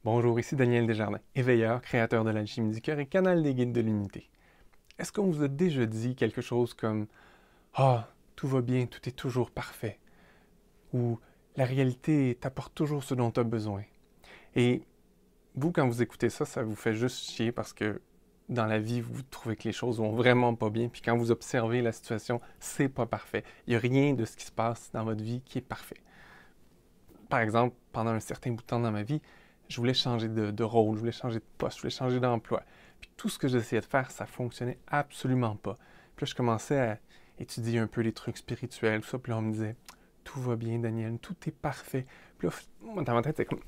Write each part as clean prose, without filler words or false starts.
Bonjour, ici Daniel Desjardins, éveilleur, créateur de l'Alchimie du cœur et canal des guides de l'unité. Est-ce qu'on vous a déjà dit quelque chose comme «Ah, tout va bien, tout est toujours parfait» ou «La réalité t'apporte toujours ce dont tu as besoin»? Et vous, quand vous écoutez ça, ça vous fait juste chier parce que dans la vie, vous trouvez que les choses vont vraiment pas bien, puis quand vous observez la situation, c'est pas parfait. Il n'y a rien de ce qui se passe dans votre vie qui est parfait. Par exemple, pendant un certain bout de temps dans ma vie, je voulais changer de rôle, je voulais changer de poste, je voulais changer d'emploi. Puis tout ce que j'essayais de faire, ça fonctionnait absolument pas. Puis là, je commençais à étudier un peu les trucs spirituels, tout ça. Puis là, on me disait, tout va bien, Daniel, tout est parfait. Puis là, moi, dans ma tête, c'est comme,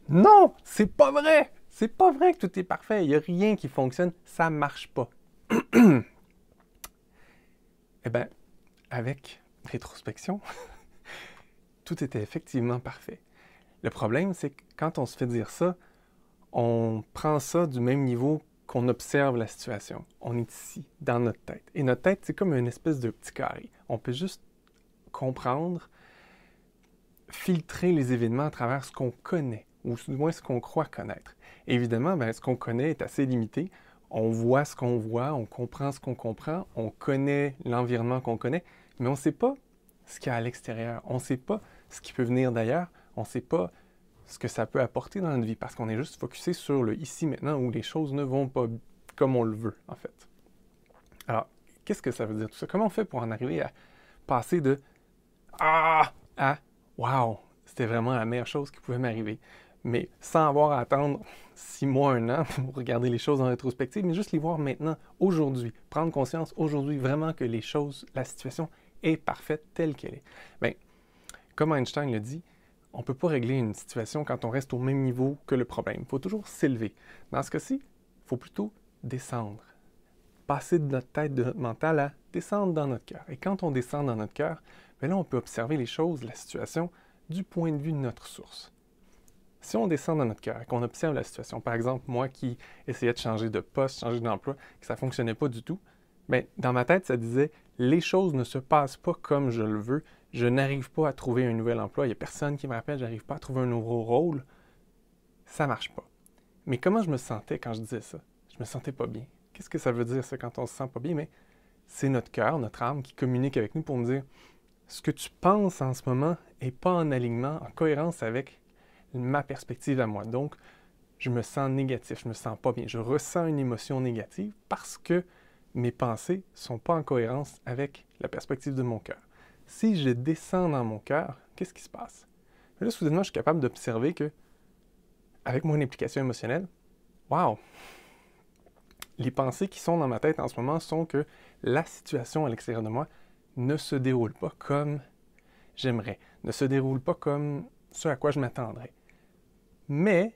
non, c'est pas vrai! C'est pas vrai que tout est parfait. Il n'y a rien qui fonctionne, ça marche pas. Eh bien, avec rétrospection, tout était effectivement parfait. Le problème, c'est que quand on se fait dire ça, on prend ça du même niveau qu'on observe la situation. On est ici, dans notre tête. Et notre tête, c'est comme une espèce de petit carré. On peut juste comprendre, filtrer les événements à travers ce qu'on connaît, ou du moins ce qu'on croit connaître. Et évidemment, ce qu'on connaît est assez limité. On voit ce qu'on voit, on comprend ce qu'on comprend, on connaît l'environnement qu'on connaît, mais on ne sait pas ce qu'il y a à l'extérieur. On ne sait pas ce qui peut venir d'ailleurs. On ne sait pas ce que ça peut apporter dans notre vie parce qu'on est juste focusé sur le ici maintenant où les choses ne vont pas comme on le veut, en fait. Alors, qu'est-ce que ça veut dire tout ça? Comment on fait pour en arriver à passer de Ah à Wow, c'était vraiment la meilleure chose qui pouvait m'arriver, mais sans avoir à attendre 6 mois, un an pour regarder les choses en rétrospective, mais juste les voir maintenant, aujourd'hui, prendre conscience aujourd'hui vraiment que les choses, la situation est parfaite telle qu'elle est. Bien, comme Einstein le dit, on ne peut pas régler une situation quand on reste au même niveau que le problème. Il faut toujours s'élever. Dans ce cas-ci, il faut plutôt descendre. Passer de notre tête, de notre mental à descendre dans notre cœur. Et quand on descend dans notre cœur, bien là, on peut observer les choses, la situation, du point de vue de notre source. Si on descend dans notre cœur et qu'on observe la situation, par exemple, moi qui essayais de changer de poste, changer d'emploi, que ça ne fonctionnait pas du tout, bien, dans ma tête, ça disait les choses ne se passent pas comme je le veux, je n'arrive pas à trouver un nouvel emploi, il n'y a personne qui me rappelle, je n'arrive pas à trouver un nouveau rôle, ça ne marche pas. Mais comment je me sentais quand je disais ça? Je me sentais pas bien. Qu'est-ce que ça veut dire, ça, quand on se sent pas bien? Mais c'est notre cœur, notre âme qui communique avec nous pour nous dire ce que tu penses en ce moment n'est pas en alignement, en cohérence avec ma perspective à moi. Donc, je me sens négatif, je me sens pas bien. Je ressens une émotion négative parce que mes pensées ne sont pas en cohérence avec la perspective de mon cœur. Si je descends dans mon cœur, qu'est-ce qui se passe? Là, soudainement, je suis capable d'observer que, avec mon implication émotionnelle, wow, les pensées qui sont dans ma tête en ce moment sont que la situation à l'extérieur de moi ne se déroule pas comme j'aimerais, ne se déroule pas comme ce à quoi je m'attendrais. Mais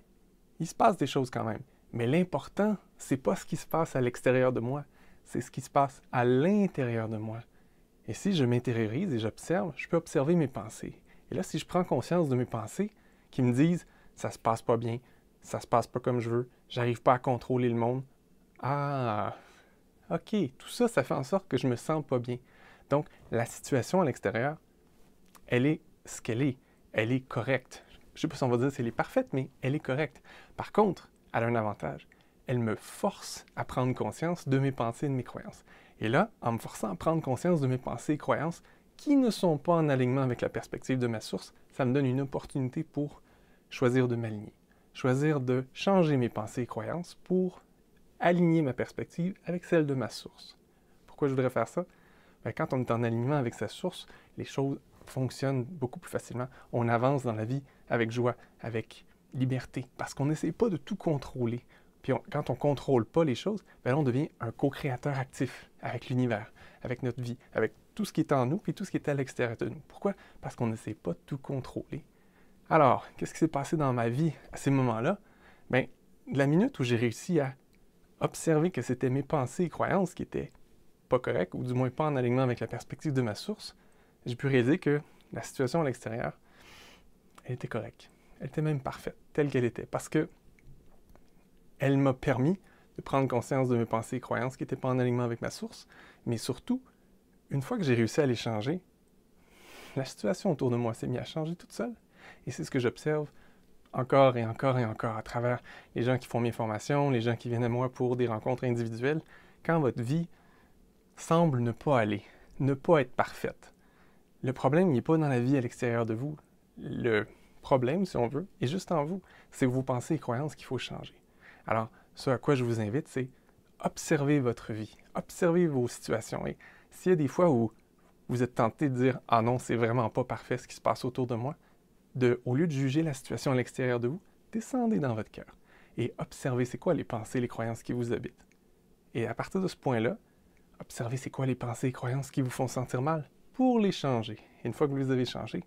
il se passe des choses quand même. Mais l'important, c'est pas ce qui se passe à l'extérieur de moi, c'est ce qui se passe à l'intérieur de moi. Et si je m'intériorise et j'observe, je peux observer mes pensées. Et là, si je prends conscience de mes pensées qui me disent ça se passe pas bien, ça se passe pas comme je veux, j'arrive pas à contrôler le monde, ah, ok, tout ça, ça fait en sorte que je me sens pas bien. Donc, la situation à l'extérieur, elle est ce qu'elle est. Elle est correcte. Je sais pas si on va dire si elle est parfaite, mais elle est correcte. Par contre, elle a un avantage. Elle me force à prendre conscience de mes pensées et de mes croyances. Et là, en me forçant à prendre conscience de mes pensées et croyances qui ne sont pas en alignement avec la perspective de ma source, ça me donne une opportunité pour choisir de m'aligner. Choisir de changer mes pensées et croyances pour aligner ma perspective avec celle de ma source. Pourquoi je voudrais faire ça? Bien, quand on est en alignement avec sa source, les choses fonctionnent beaucoup plus facilement. On avance dans la vie avec joie, avec liberté, parce qu'on n'essaie pas de tout contrôler. Puis quand on ne contrôle pas les choses, bien on devient un co-créateur actif avec l'univers, avec notre vie, avec tout ce qui est en nous et tout ce qui est à l'extérieur de nous. Pourquoi? Parce qu'on n'essaie pas de tout contrôler. Alors, qu'est-ce qui s'est passé dans ma vie à ces moments-là? Bien, la minute où j'ai réussi à observer que c'était mes pensées et croyances qui étaient pas correctes, ou du moins pas en alignement avec la perspective de ma source, j'ai pu réaliser que la situation à l'extérieur, elle était correcte. Elle était même parfaite, telle qu'elle était, parce que elle m'a permis de prendre conscience de mes pensées et croyances qui n'étaient pas en alignement avec ma source, mais surtout, une fois que j'ai réussi à les changer, la situation autour de moi s'est mise à changer toute seule. Et c'est ce que j'observe encore et encore et encore à travers les gens qui font mes formations, les gens qui viennent à moi pour des rencontres individuelles, quand votre vie semble ne pas aller, ne pas être parfaite. Le problème, il n'est pas dans la vie à l'extérieur de vous. Le problème, si on veut, est juste en vous. C'est vos pensées et croyances qu'il faut changer. Alors, ce à quoi je vous invite, c'est observer votre vie, observer vos situations. Et s'il y a des fois où vous êtes tenté de dire « Ah non, c'est vraiment pas parfait ce qui se passe autour de moi », au lieu de juger la situation à l'extérieur de vous, descendez dans votre cœur et observez c'est quoi les pensées, les croyances qui vous habitent. Et à partir de ce point-là, observez c'est quoi les pensées et croyances qui vous font sentir mal pour les changer. Et une fois que vous les avez changées,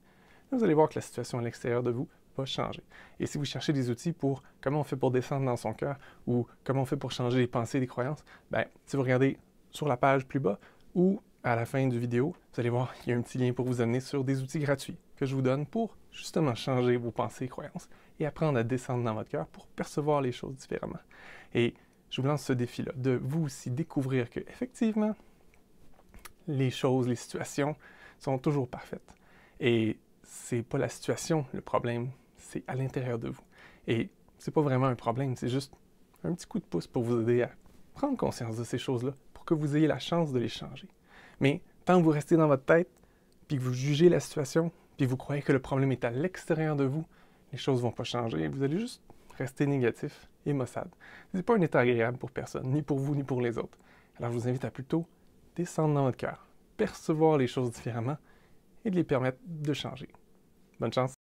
vous allez voir que la situation à l'extérieur de vous va changer. Et si vous cherchez des outils pour comment on fait pour descendre dans son cœur ou comment on fait pour changer les pensées et les croyances, ben, si vous regardez sur la page plus bas ou à la fin du vidéo, vous allez voir qu'il y a un petit lien pour vous amener sur des outils gratuits que je vous donne pour justement changer vos pensées et croyances et apprendre à descendre dans votre cœur pour percevoir les choses différemment. Et je vous lance ce défi-là, de vous aussi découvrir que effectivement, les choses, les situations sont toujours parfaites. Et c'est pas la situation le problème, c'est à l'intérieur de vous. Et c'est pas vraiment un problème, c'est juste un petit coup de pouce pour vous aider à prendre conscience de ces choses-là, pour que vous ayez la chance de les changer. Mais tant que vous restez dans votre tête, puis que vous jugez la situation, puis que vous croyez que le problème est à l'extérieur de vous, les choses ne vont pas changer. Vous allez juste rester négatif et maussade. Ce n'est pas un état agréable pour personne, ni pour vous, ni pour les autres. Alors je vous invite à plutôt descendre dans votre cœur, percevoir les choses différemment et de les permettre de changer. Bonne chance!